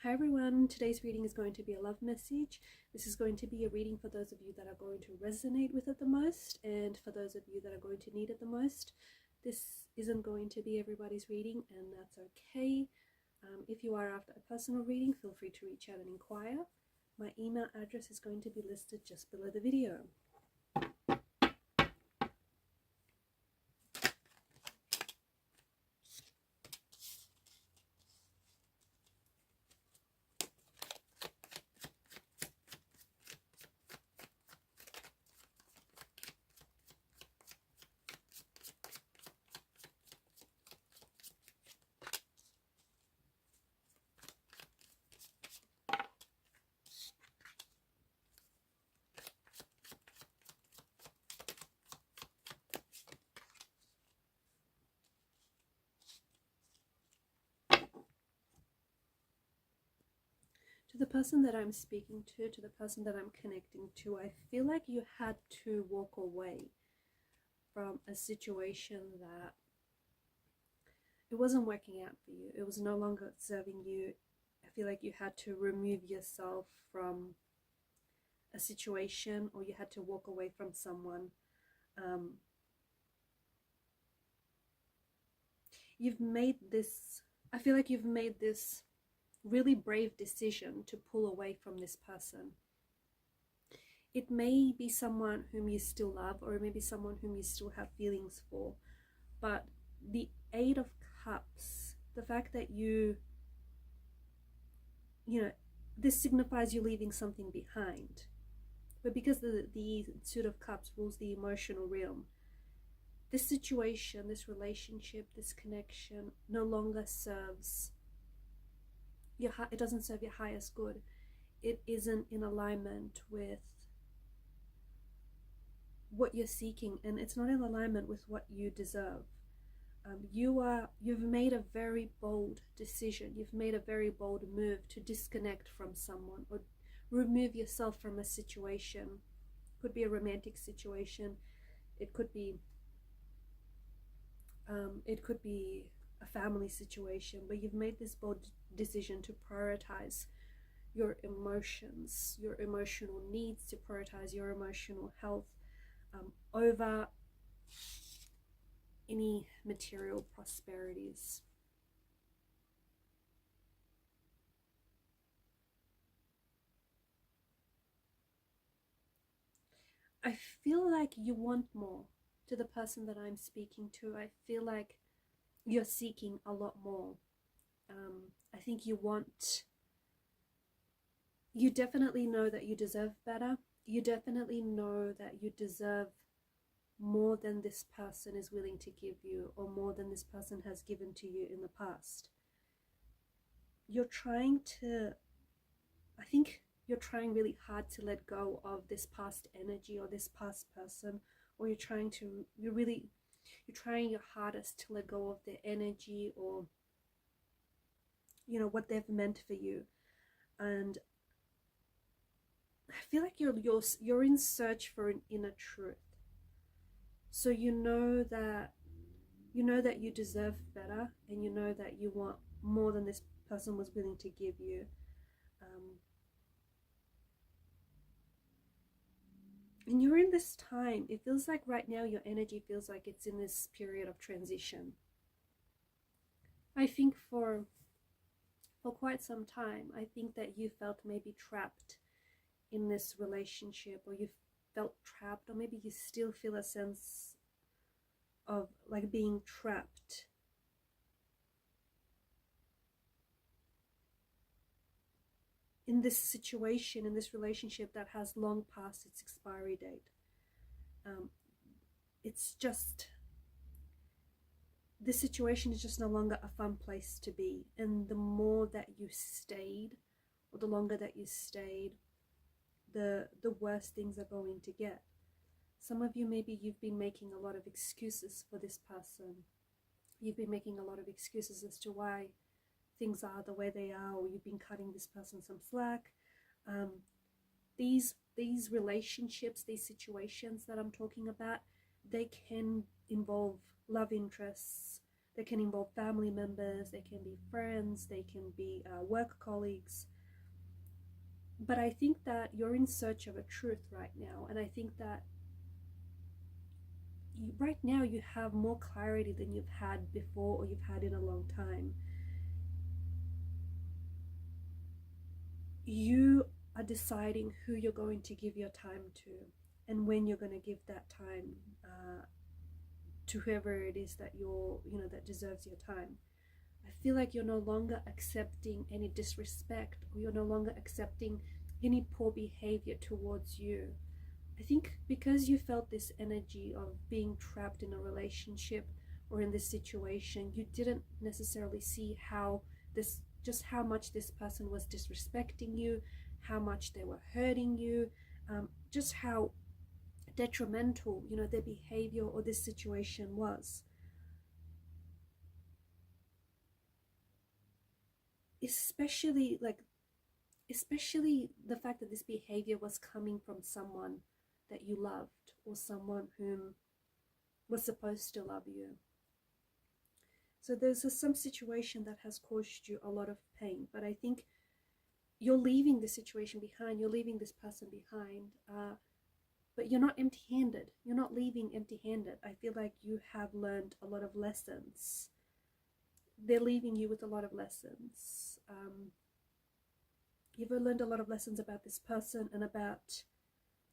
Hi everyone, today's reading is going to be a love message. This is going to be a reading for those of you that are going to resonate with it the most, and for those of you that are going to need it the most. This isn't going to be everybody's reading, and that's okay. If you are after a personal reading, feel free to reach out and inquire. My email address is going to be listed just below the video. To the person that I'm speaking to the person that I'm connecting to, I feel like you had to walk away from a situation that it wasn't working out for you. It was no longer serving you. I feel like you had to remove yourself from a situation, or you had to walk away from someone. You've made this, I feel like you've made this really brave decision to pull away from this person. It may be someone whom you still love, or it may be someone whom you still have feelings for, but the Eight of Cups, the fact that you know, this signifies you leaving something behind. But because the Suit of Cups rules the emotional realm, this situation, this relationship, this connection no longer serves your, it doesn't serve your highest good. It isn't in alignment with what you're seeking, and it's not in alignment with what you deserve. You've made a very bold decision. You've made a very bold move to disconnect from someone or remove yourself from a situation. It could be a romantic situation. It could be a family situation, but you've made this bold decision to prioritize your emotions, your emotional needs, to prioritize your emotional health over any material prosperities. I feel like you want more. To the person that I'm speaking to, I feel like you're seeking a lot more. I think you definitely know that you deserve better. You definitely know that you deserve more than this person is willing to give you, or more than this person has given to you in the past. You're trying to, I think you're trying really hard to let go of this past energy or this past person, or you're trying your hardest to let go of their energy, or what they've meant for you. And I feel like you're in search for an inner truth. So you know that you deserve better, and you know that you want more than this person was willing to give you. And you're in this time, it feels like right now your energy feels like it's in this period of transition. I think for quite some time, I think that you felt maybe trapped in this relationship, or you felt trapped, or maybe you still feel a sense of like being trapped. In this situation, in this relationship that has long passed its expiry date. It's just, this situation is just no longer a fun place to be. And the more that you stayed, or the longer that you stayed, the worse things are going to get. Some of you, maybe you've been making a lot of excuses for this person. You've been making a lot of excuses as to why things are the way they are, or you've been cutting this person some slack. These relationships, these situations that I'm talking about, they can involve love interests, They can involve family members, they can be friends, they can be work colleagues. But I think that you're in search of a truth right now, and I think that right now you have more clarity than you've had before, or you've had in a long time. You are deciding who you're going to give your time to, and when you're going to give that time to whoever it is that that deserves your time. I feel like you're no longer accepting any disrespect, or you're no longer accepting any poor behavior towards you. I think because you felt this energy of being trapped in a relationship or in this situation, you didn't necessarily see just how much this person was disrespecting you, how much they were hurting you, just how detrimental, their behavior or this situation was. Especially the fact that this behavior was coming from someone that you loved, or someone whom was supposed to love you. So there's some situation that has caused you a lot of pain, but I think you're leaving this situation behind, you're leaving this person behind, but you're not empty-handed. You're not leaving empty-handed. I feel like you have learned a lot of lessons. They're leaving you with a lot of lessons. You've learned a lot of lessons about this person and about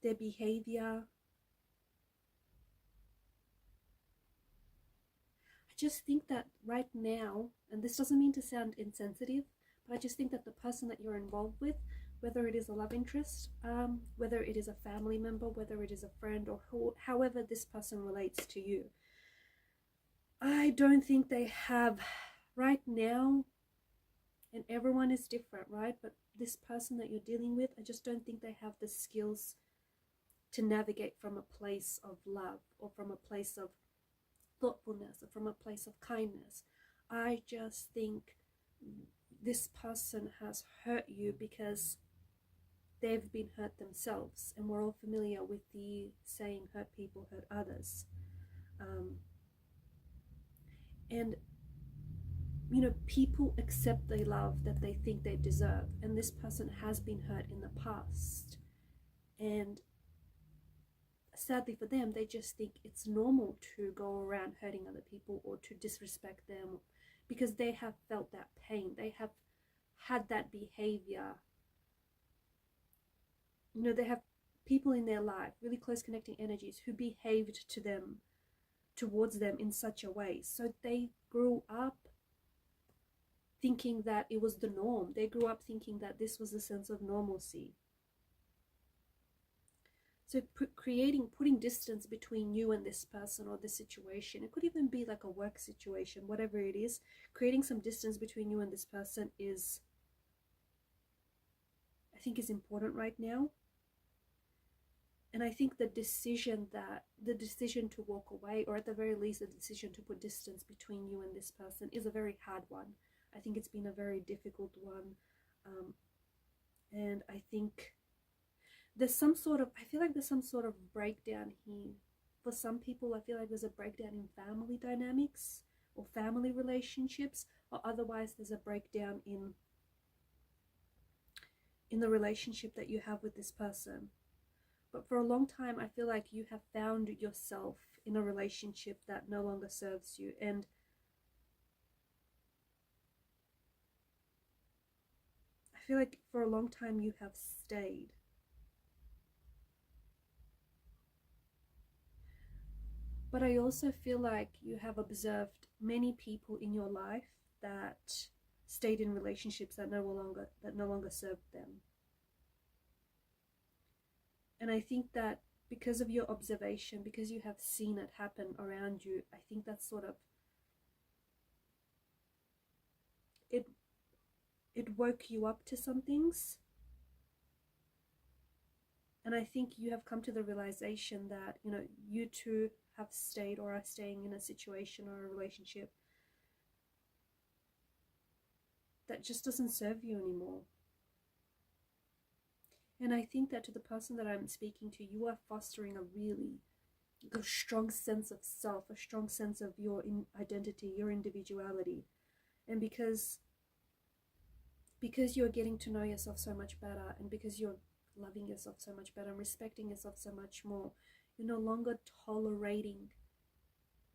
their behavior. I just think that right now, and this doesn't mean to sound insensitive, but I just think that the person that you're involved with, whether it is a love interest, whether it is a family member, whether it is a friend, or however this person relates to you, I don't think they have right now, and everyone is different, right? But this person that you're dealing with, I just don't think they have the skills to navigate from a place of love, or from a place of thoughtfulness, or from a place of kindness. I just think this person has hurt you because they've been hurt themselves, and we're all familiar with the saying, hurt people hurt others. And people accept the love that they think they deserve, and this person has been hurt in the past, and sadly for them, they just think it's normal to go around hurting other people or to disrespect them, because they have felt that pain. They have had that behavior. They have people in their life, really close connecting energies, who behaved towards them in such a way. So they grew up thinking that it was the norm. They grew up thinking that this was a sense of normalcy. So putting distance between you and this person or this situation, it could even be like a work situation, whatever it is, creating some distance between you and this person I think is important right now. And I think the decision to walk away, or at the very least the decision to put distance between you and this person, is a very hard one. I think it's been a very difficult one. And I think I feel like there's some sort of breakdown here. For some people, I feel like there's a breakdown in family dynamics or family relationships, or otherwise there's a breakdown in the relationship that you have with this person. But for a long time, I feel like you have found yourself in a relationship that no longer serves you, and I feel like for a long time you have stayed. But I also feel like you have observed many people in your life that stayed in relationships that no longer served them. And I think that because of your observation, because you have seen it happen around you, I think that's sort of it woke you up to some things. And I think you have come to the realization that, you too have stayed or are staying in a situation or a relationship that just doesn't serve you anymore. And I think that to the person that I'm speaking to, you are fostering a really, a strong sense of self, a strong sense of your identity, your individuality. And because you're getting to know yourself so much better, and because you're loving yourself so much better and respecting yourself so much more, you're no longer tolerating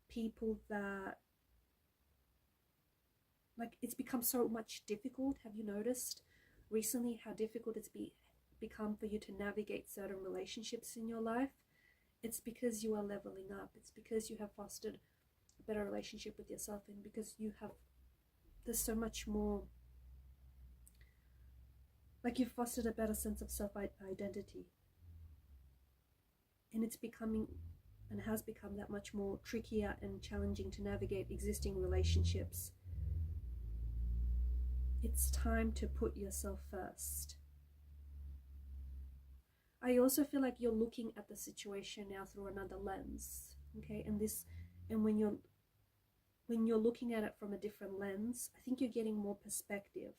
people that, like, it's become so much difficult. Have you noticed recently how difficult it's become for you to navigate certain relationships in your life? It's because you are leveling up. It's because you have fostered a better relationship with yourself, and because there's so much more, like, you've fostered a better sense of self-identity. And it's becoming, and has become, that much more trickier and challenging to navigate existing relationships. It's time to put yourself first. I also feel like you're looking at the situation now through another lens, okay? And when you're looking at it from a different lens, I think you're getting more perspective.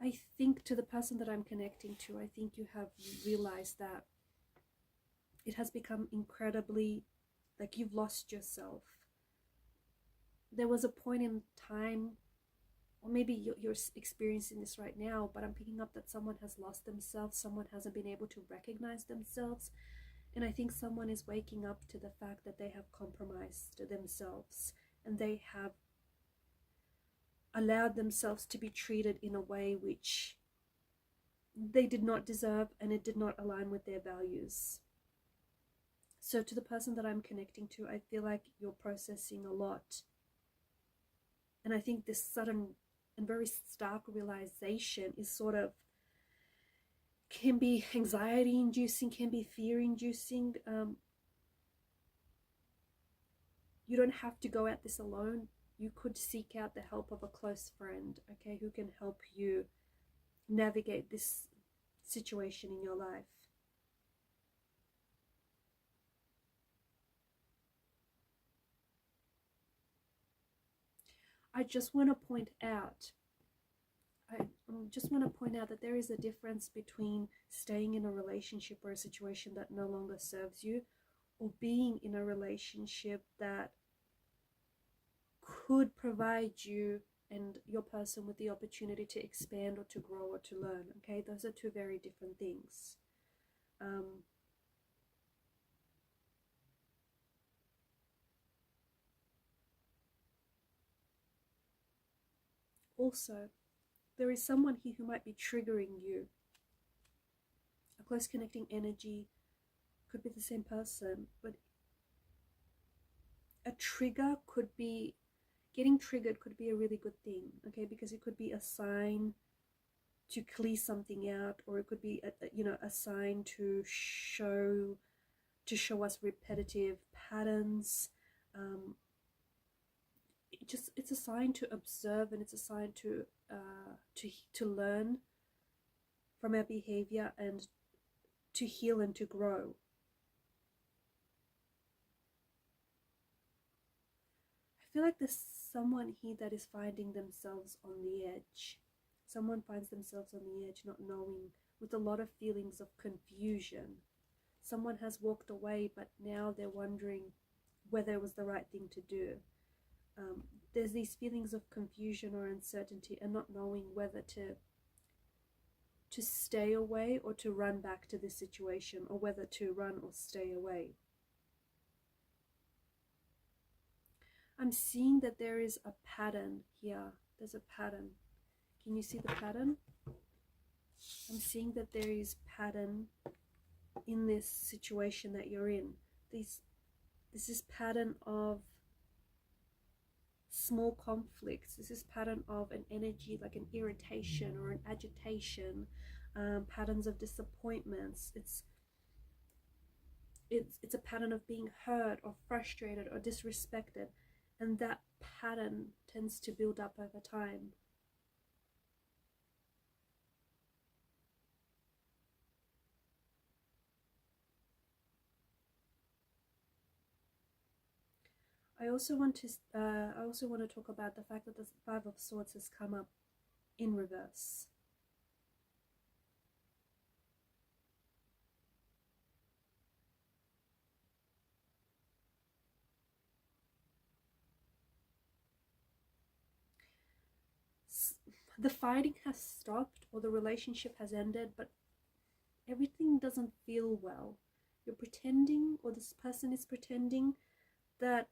I think, to the person that I'm connecting to, I think you have realized that it has become incredibly, like, you've lost yourself. There was a point in time, or maybe you're experiencing this right now, but I'm picking up that someone has lost themselves, someone hasn't been able to recognize themselves, and I think someone is waking up to the fact that they have compromised themselves, and they have allowed themselves to be treated in a way which they did not deserve, and it did not align with their values. So to the person that I'm connecting to, I feel like you're processing a lot. And I think this sudden and very stark realization is sort of, can be anxiety inducing, can be fear inducing. You don't have to go at this alone. You could seek out the help of a close friend, okay, who can help you navigate this situation in your life. I just want to point out that there is a difference between staying in a relationship or a situation that no longer serves you, or being in a relationship that could provide you and your person with the opportunity to expand or to grow or to learn. Okay, those are two very different things. Also, there is someone here who might be triggering you. A close connecting energy could be the same person, but a trigger could be, getting triggered could be a really good thing, okay, because it could be a sign to clear something out, or it could be a sign to show us repetitive patterns. It's a sign to observe, and it's a sign to learn from our behavior and to heal and to grow. I feel like there's someone here that is finding themselves on the edge. Someone finds themselves on the edge, not knowing, with a lot of feelings of confusion. Someone has walked away, but now they're wondering whether it was the right thing to do. There's these feelings of confusion or uncertainty, and not knowing whether to stay away or to run back to this situation, or whether to run or stay away. I'm seeing that there is a pattern here. There's a pattern. Can you see the pattern? I'm seeing that there is pattern in this situation that you're in. This is pattern of small conflicts. This is pattern of an energy, like an irritation or an agitation, patterns of disappointments. It's a pattern of being hurt or frustrated or disrespected, and that pattern tends to build up over time. I also want to talk about the fact that the Five of Swords has come up. in reverse. The fighting has stopped or the relationship has ended, but everything doesn't feel well. You're pretending, or this person is pretending that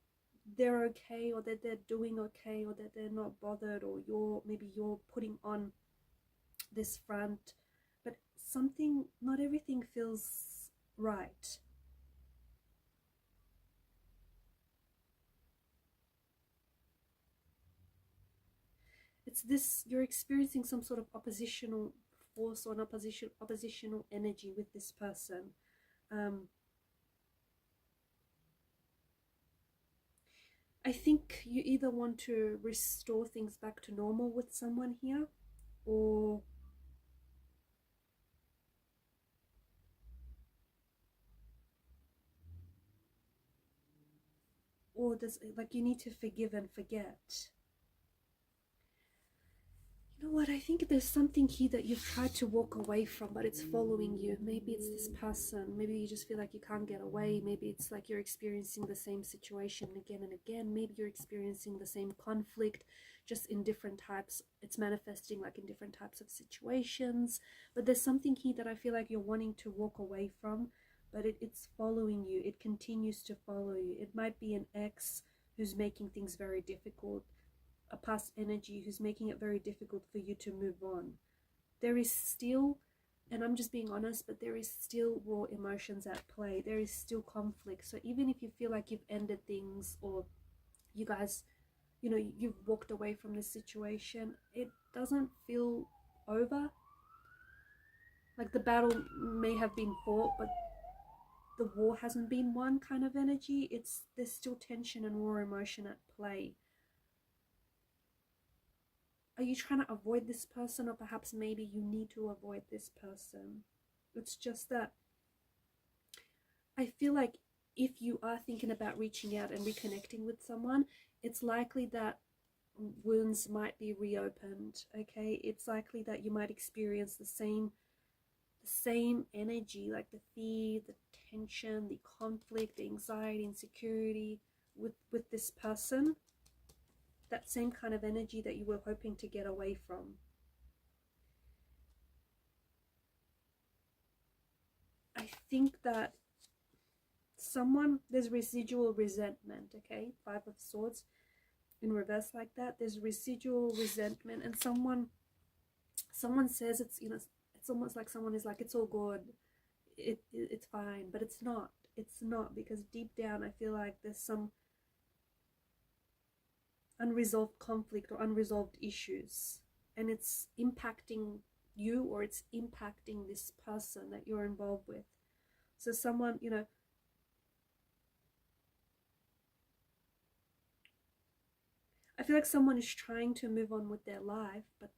they're okay, or that they're doing okay, or that they're not bothered, or maybe you're putting on this front, but not everything feels right. It's this, you're experiencing some sort of oppositional force or an oppositional energy with this person. I think you either want to restore things back to normal with someone here, or there's like you need to forgive and forget. You know what, I think there's something here that you've tried to walk away from, but it's following you. Maybe it's this person, maybe you just feel like you can't get away, maybe it's like you're experiencing the same situation again and again, maybe you're experiencing the same conflict, just in different types, it's manifesting like in different types of situations, but there's something here that I feel like you're wanting to walk away from, but it's following you, it continues to follow you. It might be an ex who's making things very difficult, a past energy who's making it very difficult for you to move on. There is still, and I'm just being honest, but there is still raw emotions at play. There is still conflict. So even if you feel like you've ended things, or you guys, you know, you've walked away from this situation, it doesn't feel over. Like the battle may have been fought, but the war hasn't been won kind of energy. There's still tension and raw emotion at play. Are you trying to avoid this person, or perhaps maybe you need to avoid this person? It's just that I feel like if you are thinking about reaching out and reconnecting with someone, it's likely that wounds might be reopened, okay? It's likely that you might experience the same energy, like the fear, the tension, the conflict, the anxiety, insecurity with this person. That same kind of energy that you were hoping to get away from. I think that there's residual resentment, okay? 5 of Swords in reverse like that. There's residual resentment, and someone says it's, you know, it's almost like someone is like, it's all good, it's fine, but it's not. It's not, because deep down I feel like there's some unresolved conflict or unresolved issues, and it's impacting you, or it's impacting this person that you're involved with. So someone, you know, I feel like someone is trying to move on with their life, but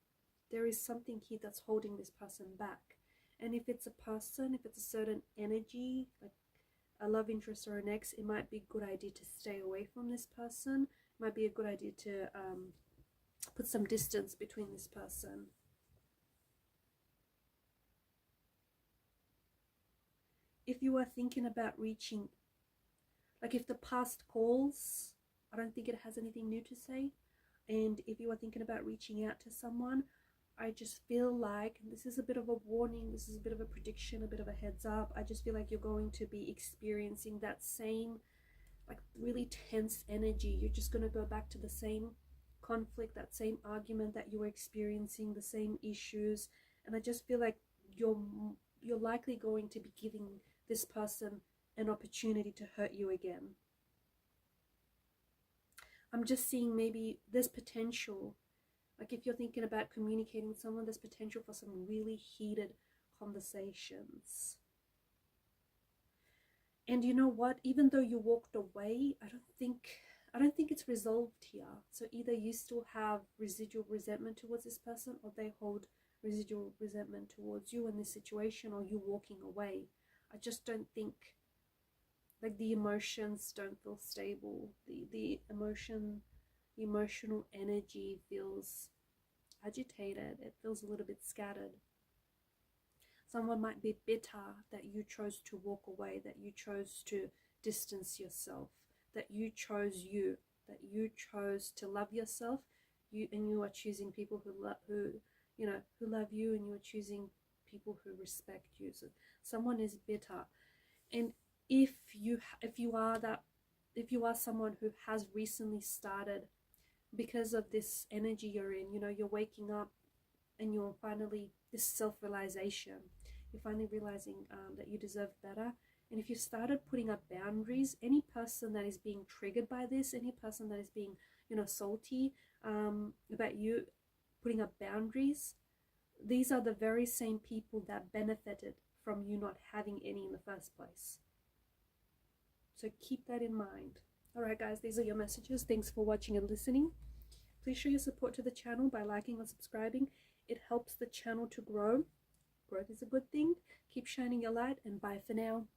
there is something here that's holding this person back. And if it's a person, if it's a certain energy, like a love interest or an ex, it might be a good idea to stay away from this person. It might be a good idea to put some distance between this person. If you are thinking about reaching, like if the past calls, I don't think it has anything new to say. And if you are thinking about reaching out to someone, I just feel like, and this is a bit of a warning, this is a bit of a prediction, a bit of a heads up, I just feel like you're going to be experiencing that same, like really tense energy. You're just going to go back to the same conflict, that same argument that you were experiencing, the same issues. And I just feel like you're likely going to be giving this person an opportunity to hurt you again. I'm just seeing maybe there's potential, like if you're thinking about communicating with someone, there's potential for some really heated conversations. And you know what, even though you walked away, I don't think it's resolved here. So either you still have residual resentment towards this person, or they hold residual resentment towards you in this situation, or you walking away. I just don't think, like, the emotions don't feel stable. The emotional energy feels, agitated. It feels a little bit scattered. Someone might be bitter that you chose to walk away, that you chose to distance yourself, that you chose to love yourself. You are choosing people who love you, and you are choosing people who respect you. So someone is bitter. And if you are someone who has recently started, because of this energy you're in, you're waking up and you're finally, this self-realization, you're finally realizing that you deserve better. And if you started putting up boundaries, any person that is being triggered by this, any person that is being, salty about you putting up boundaries, these are the very same people that benefited from you not having any in the first place. So keep that in mind. All right, guys, these are your messages. Thanks for watching and listening. Please show your support to the channel by liking or subscribing. It helps the channel to grow. Growth is a good thing. Keep shining your light, and bye for now.